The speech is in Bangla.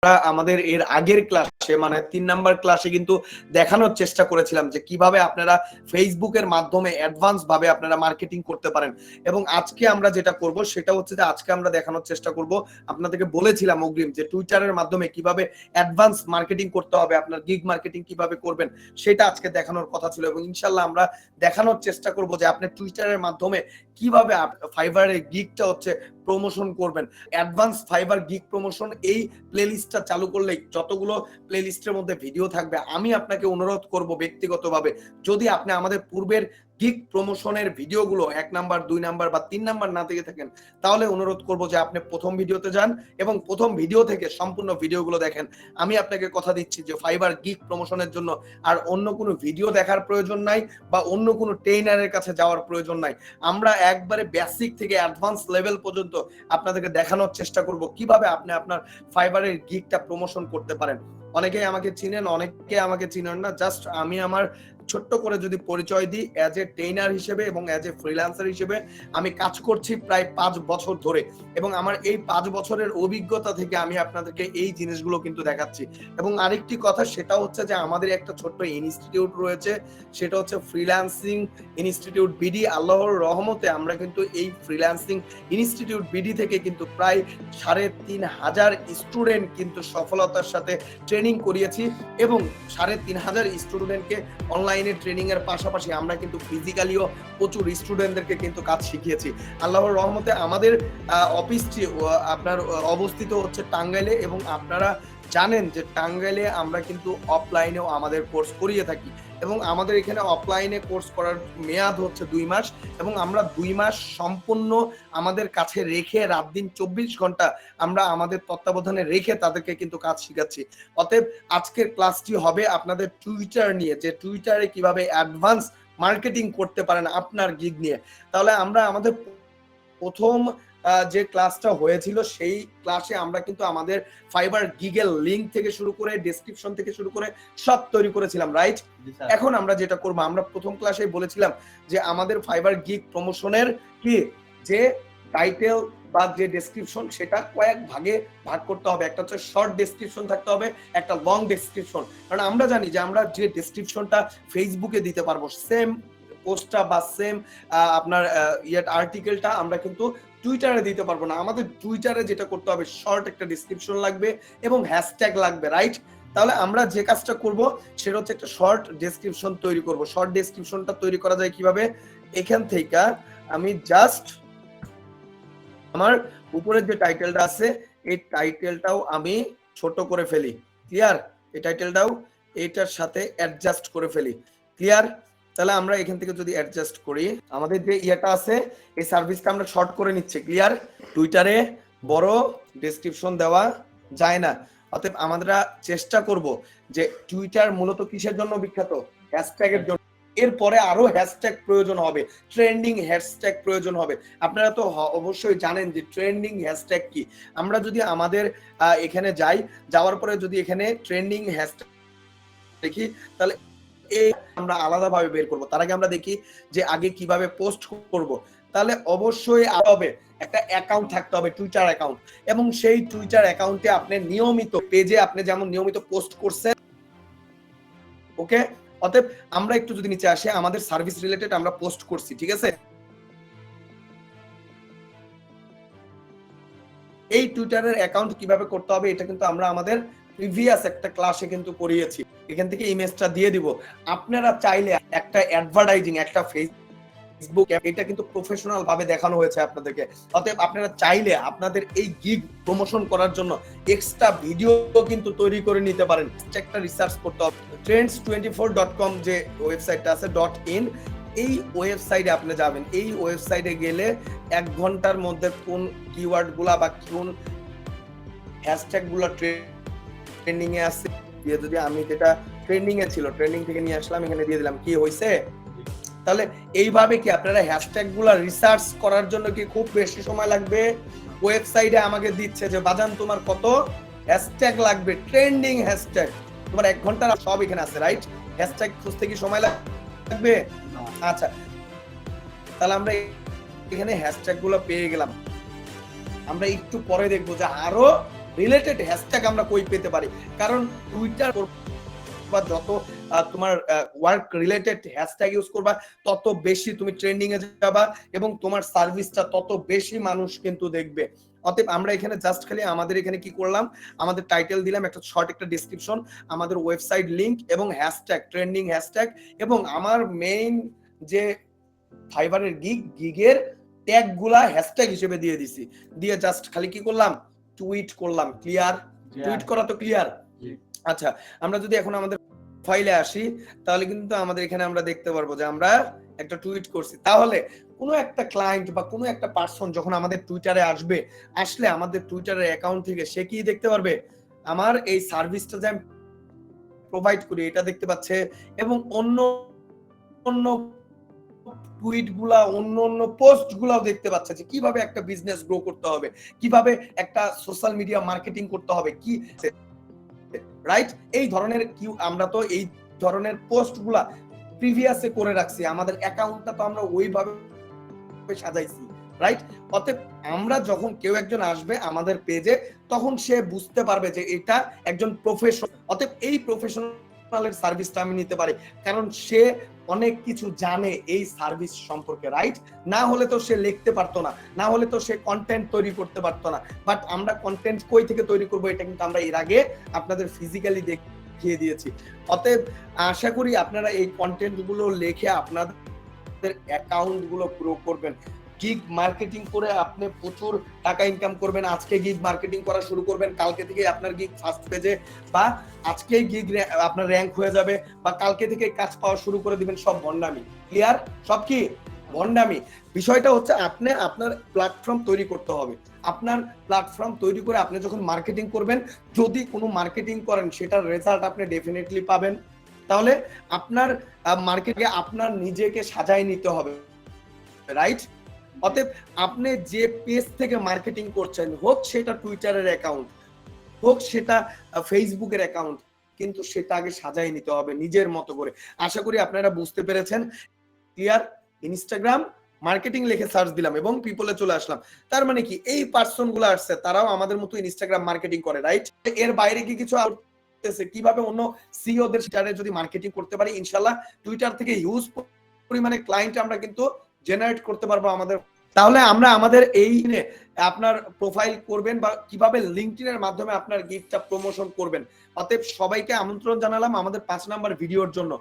আমাদের এর আগের ক্লাসে মানে 3 নাম্বার ক্লাসে কিন্তু দেখানোর চেষ্টা করেছিলাম যে কিভাবে আপনারা ফেসবুকের মাধ্যমে অ্যাডভান্স ভাবে আপনারা মার্কেটিং করতে পারেন। এবং আজকে আমরা যেটা করব সেটা হচ্ছে যে আজকে আমরা দেখানোর চেষ্টা করব, আপনাদেরকে বলেছিলাম অগ্রিম যে টুইটারের মাধ্যমে কিভাবে অ্যাডভান্স মার্কেটিং করতে হবে, আপনার গিগ মার্কেটিং কিভাবে করবেন সেটা আজকে দেখানোর কথা ছিল। এবং ইনশাআল্লাহ আমরা দেখানোর চেষ্টা করব যে আপনি টুইটারের মাধ্যমে কিভাবে ফাইবারের গিগটা হচ্ছে প্রমোশন করবেন। অ্যাডভান্স ফাইবার গিগ প্রমোশন এই প্লেলিস্টটা চালু করলে যতগুলো প্লেলিস্টের মধ্যে ভিডিও থাকবে, আমি আপনাকে অনুরোধ করব ব্যক্তিগতভাবে, যদি আপনি আমাদের পূর্বের গিগ প্রমোশনের ভিডিওগুলো 1 নাম্বার 2 নাম্বার বা 3 নাম্বার না দেখে থাকেন, তাহলে অনুরোধ করব যে আপনি প্রথম ভিডিওতে যান এবং প্রথম ভিডিও থেকে সম্পূর্ণ ভিডিওগুলো দেখেন। আমি আপনাকে কথা দিচ্ছি যে ফাইবার গিগ প্রমোশনের জন্য আর অন্য কোনো ভিডিও দেখার প্রয়োজন নাই বা অন্য কোনো ট্রেনারের কাছে যাওয়ার প্রয়োজন নাই। আমরা একবারে বেসিক থেকে অ্যাডভান্স লেভেল পর্যন্ত আপনাদেরকে দেখানোর চেষ্টা করব কিভাবে আপনি আপনার ফাইবারের গিগটা প্রমোশন করতে পারেন। অনেকেই আমাকে চিনেন, অনেকে আমাকে চিনেন না। জাস্ট আমি আমার ছোট্ট করে যদি পরিচয় দিই, অ্যাজ এ ট্রেনার হিসেবে এবং অ্যাজ এ ফ্রিল্যান্সার হিসেবে আমি কাজ করছি প্রায় 5 বছর ধরে, এবং আমার এই 5 বছরের অভিজ্ঞতা থেকে আমি আপনাদেরকে এই জিনিসগুলো কিন্তু দেখাচ্ছি। এবং আরেকটি কথা সেটা হচ্ছে যে আমাদের একটা ছোট্ট ইনস্টিটিউট রয়েছে, সেটা হচ্ছে ফ্রিল্যান্সিং ইনস্টিটিউট বিডি। আল্লাহর রহমতে আমরা কিন্তু এই ফ্রিল্যান্সিং ইনস্টিটিউট বিডি থেকে কিন্তু প্রায় 3,500 স্টুডেন্ট কিন্তু সফলতার সাথে ট্রেনিং করিয়েছি, এবং 3,500 স্টুডেন্টকে অনলাইনে ট্রেনিং এর পাশাপাশি আমরা কিন্তু ফিজিক্যালিও প্রচুর স্টুডেন্টদেরকে কিন্তু কাজ শিখিয়েছি। আল্লাহর রহমতে আমাদের অফিসটি আপনার অবস্থিত হচ্ছে টাঙ্গাইলে, এবং আপনারা জানেন যে টাঙ্গাইলে আমরা কিন্তু অফলাইনেও আমাদের কোর্স করিয়ে থাকি, এবং আমাদের এখানে অফলাইনে কোর্স করার মেয়াদ হচ্ছে 2 মাস, এবং আমরা 2 মাস সম্পূর্ণ আমাদের কাছে রেখে রাত দিন 24 ঘন্টা আমরা আমাদের তত্ত্বাবধানে রেখে তাদেরকে কিন্তু কাজ শিখাচ্ছি। অতএব আজকের ক্লাসটি হবে আপনাদের টুইটার নিয়ে, যে টুইটারে কিভাবে অ্যাডভান্স মার্কেটিং করতে পারেন আপনার গিগ নিয়ে। তাহলে আমরা আমাদের প্রথম যে ক্লাসটা হয়েছিল সেই ক্লাসে আমরা কিন্তু আমাদের ফাইবার গিগের লিংক থেকে শুরু করে ডেসক্রিপশন থেকে শুরু করে সব তৈরি করেছিলাম, রাইট? এখন আমরা যেটা করব, আমরা প্রথম ক্লাসে বলেছিলাম যে আমাদের ফাইবার গিগ প্রমোশনের কি যে টাইটেল বা যে ডেসক্রিপশন সেটা কয়েক ভাগে ভাগ করতে হবে। একটা হচ্ছে শর্ট ডেসক্রিপশন থাকতে হবে, একটা লং ডেসক্রিপশন। কারণ আমরা জানি যে আমরা যে ডেসক্রিপশনটা ফেসবুকে দিতে পারবো, সেম পোস্টটা বা সেম আপনার আর্টিকেলটা আমরা কিন্তু টুইটারে দিতে পারবো না। আমাদের টুইটারে যেটা করতে হবে, শর্ট একটা ডেসক্রিপশন লাগবে এবং হ্যাশট্যাগ লাগবে, রাইট? তাহলে আমরা যে কাজটা করব সেটা হচ্ছে একটা শর্ট ডেসক্রিপশন তৈরি করব। শর্ট ডেসক্রিপশনটা তৈরি করা যায় কিভাবে? এখান থেকে আমি জাস্ট আমার উপরের যে টাইটেলটা আছে এই টাইটেলটাও আমি ছোট করে ফেলি, ক্লিয়ার? এই টাইটেলটাও এইটার সাথে অ্যাডজাস্ট করে ফেলি, ক্লিয়ার? তাহলে আমরা এখান থেকে যদি অ্যাডজাস্ট করি, আমাদের যে ইয়েটা আছে এই সার্ভিসটা আমরা শর্ট করে নিচ্ছি, ক্লিয়ার? টুইটারে বড় ডেসক্রিপশন দেওয়া যায় না, অতএব আমরা চেষ্টা করব যে টুইটার মূলত কিসের জন্য বিখ্যাত? হ্যাশট্যাগের জন্য। এরপরে আরো হ্যাশট্যাগ প্রয়োজন হবে, ট্রেন্ডিং হ্যাশট্যাগ প্রয়োজন হবে। আপনারা তো অবশ্যই জানেন যে ট্রেন্ডিং হ্যাশট্যাগ কি। আমরা যদি আমাদের এখানে যাই, যাওয়ার পরে যদি এখানে ট্রেন্ডিং হ্যাশট্যাগ দেখি, তাহলে এই আমরা আলাদাভাবে বের করব। তার আগে আমরা দেখি যে আগে কিভাবে পোস্ট করব। তাহলে অবশ্যই হবে একটা অ্যাকাউন্ট থাকতে হবে, টুইটার অ্যাকাউন্ট, এবং সেই টুইটার অ্যাকাউন্টে আপনি নিয়মিত পেজে আপনি যেমন নিয়মিত পোস্ট করছেন, ওকে? অতএব আমরা একটু যদি নিচে আসি, আমাদের সার্ভিস রিলেটেড আমরা পোস্ট করছি, ঠিক আছে? এই টুইটারের অ্যাকাউন্ট কিভাবে করতে হবে এটা কিন্তু আমরা আমাদের প্রিভিয়াস একটা ক্লাসে কিন্তু করিয়েছি। এখান থেকে ইমেজটা দিয়ে দিব। আপনারা চাইলে একটা অ্যাডভার্টাইজিং, একটা ফেসবুক এটা কিন্তু প্রফেশনাল ভাবে দেখানো হয়েছে আপনাদেরকে। অতএব আপনারা চাইলে আপনাদের এই গিগ প্রমোশন করার জন্য এক্সট্রা ভিডিও কিন্তু তৈরি করে নিতে পারেন। একটা রিসার্চ করতে হবে। trends24.com যে ওয়েবসাইটটা আছে .in, এই ওয়েবসাইটে আপনি যাবেন। এই ওয়েবসাইটে গেলে 1 ঘন্টার মধ্যে কোন কিওয়ার্ড গুলা বা কোন হ্যাশট্যাগ গুলা ট্রেন্ডিং এ আছে, দিয়ে যদি আমি যেটা ট্রেন্ডিং এ ছিল ট্রেন্ডিং থেকে নিয়ে আসলাম, এখানে দিয়ে দিলাম, কি হয়েছে? তাহলে এইভাবে কি আপনারা হ্যাশট্যাগ গুলা রিসার্চ করার জন্য কি খুব বেশি সময় লাগবে? ওয়েবসাইটে আমাকে দিচ্ছে যে বাজান তোমার কত হ্যাশট্যাগ লাগবে, ট্রেন্ডিং হ্যাশট্যাগ, তোমার 1 ঘন্টা সব এখানে আছে, রাইট? হ্যাশট্যাগ খুঁজতে কি সময় লাগবে? আচ্ছা, তাহলে আমরা এখানে হ্যাশট্যাগ গুলো পেয়ে গেলাম। আমরা একটু পরে দেখবো যে আরো রিলেটেড হ্যাশট্যাগ আমরা কই পেতে পারি, কারণ টুইটার বা যত তোমার ওয়ার্ক রিলেটেড হ্যাশট্যাগ ইউজ করবা তত বেশি তুমি ট্রেন্ডিং এ যাবা এবং তোমার সার্ভিসটা তত বেশি মানুষ কিন্তু দেখবে। অতএব আমরা এখানে জাস্ট খালি আমাদের এখানে কি করলাম, আমাদের টাইটেল দিলাম, একটা শর্ট একটা ডেসক্রিপশন, আমাদের ওয়েবসাইট লিংক এবং হ্যাশট্যাগ, ট্রেন্ডিং হ্যাশট্যাগ, এবং আমার মেইন যে ফাইবারের গিগের ট্যাগ গুলা হ্যাশট্যাগ হিসেবে দিয়ে দিছি, দিয়ে জাস্ট খালি কি করলাম, টুইট করলাম। ক্লিয়ার? টুইট করা তো ক্লিয়ার? আচ্ছা, আমরা যদি এখন আমাদের ফাইলে আসি তাহলে কিন্তু আমাদের এখানে আমরা দেখতে পারবো যে আমরা একটা টুইট করছি। তাহলে কোনো একটা ক্লায়েন্ট বা কোনো একটা পার্সন যখন আমাদের টুইটারে আসবে, আসলে আমাদের টুইটারের অ্যাকাউন্ট থেকে সে কি দেখতে পারবে, আমার এই সার্ভিসটা যে আমি প্রোভাইড করি এটা দেখতে পাচ্ছে, এবং অন্য অন্য টুইট গুলা, অন্য পোস্ট গুলাও দেখতে পাচ্ছে যে কিভাবে একটা বিজনেস গ্রো করতে হবে, কিভাবে একটা সোশ্যাল মিডিয়া মার্কেটিং করতে হবে, কি রাইট। এই ধরনের আমরা তো এই ধরনের পোস্ট গুলা প্রিভিয়াসে করে রাখছি, আমাদের অ্যাকাউন্টটা তো আমরা ওইভাবে সাজাইছি, রাইট। অতএব আমরা যখন কেউ একজন আসবে আমাদের পেজে, তখন সে বুঝতে পারবে যে এটা একজন প্রফেশনাল। অতএব এই প্রফেশনালের সার্ভিসটা আমি নিতে পারি, কারণ সে অনেক কিছু জানে এই সার্ভিস সম্পর্কে, রাইট। না হলে তো সে লিখতে পারতো না, না হলে তো সে কন্টেন্ট তৈরি করতে পারতো না। বাট আমরা কন্টেন্ট কই থেকে তৈরি করব এটা কিন্তু আমরা এর আগে আপনাদের ফিজিক্যালি দেখিয়ে দিয়েছি। অতএব আশা করি আপনারা এই কন্টেন্ট গুলো লিখে আপনাদের অ্যাকাউন্ট গুলো গ্রো করবেন। গিগ মার্কেটিং করে আপনি প্রচুর টাকা ইনকাম করবেন। আজকে গিগ মার্কেটিং করা শুরু করবেন, কালকে থেকে আপনার গিগ ফার্স্ট পেজে, বা আজকেই গিগ আপনার র্যাঙ্ক হয়ে যাবে, বা কালকে থেকে কাজ পাওয়া শুরু করে দিবেন। সব ভন্ডামি। ক্লিয়ার? সব কি ভন্ডামি। বিষয়টা হচ্ছে আপনি আপনার প্ল্যাটফর্ম তৈরি করতে হবে। আপনার প্ল্যাটফর্ম তৈরি করে আপনি যখন মার্কেটিং করবেন, যদি কোনো মার্কেটিং করেন সেটার রেজাল্ট আপনি ডেফিনেটলি পাবেন। তাহলে আপনার মার্কেটে আপনার নিজেকে সাজায় নিতে হবে, রাইট। অতএব আপনি যে পেজ থেকে মার্কেটিং করছেন, হোক সেটা টুইটারের অ্যাকাউন্ট, হোক সেটা ফেসবুকের অ্যাকাউন্ট, কিন্তু সেটা আগে সাজাই নিতে হবে নিজের মতো করে। আশা করি আপনারা বুঝতে পেরেছেন। ক্লিয়ার? ইনস্টাগ্রাম মার্কেটিং লিখে সার্চ দিলাম এবং পিপলে চলে আসলাম। তার মানে কি, এই পার্সন গুলো আসছে, তারাও আমাদের মতো ইনস্টাগ্রাম মার্কেটিং করে, রাইট। এর বাইরে কি কিছু করতেছে? কিভাবে অন্য সিইওদের সেটারে যদি মার্কেটিং করতে পারি, ইনশাআল্লাহ টুইটার থেকে হিউজ পরিমাণে ক্লায়েন্ট আমরা কিন্তু জেনারেট করতে পারবো আমাদের। তাহলে আমরা আমাদের এই আপনার প্রোফাইল করবেন বা কিভাবে লিঙ্কডইন এর মাধ্যমে আপনার গিগটা প্রমোশন করবেন। অতএব সবাইকে আমন্ত্রণ জানালাম আমাদের 5 নাম্বার ভিডিওর জন্য।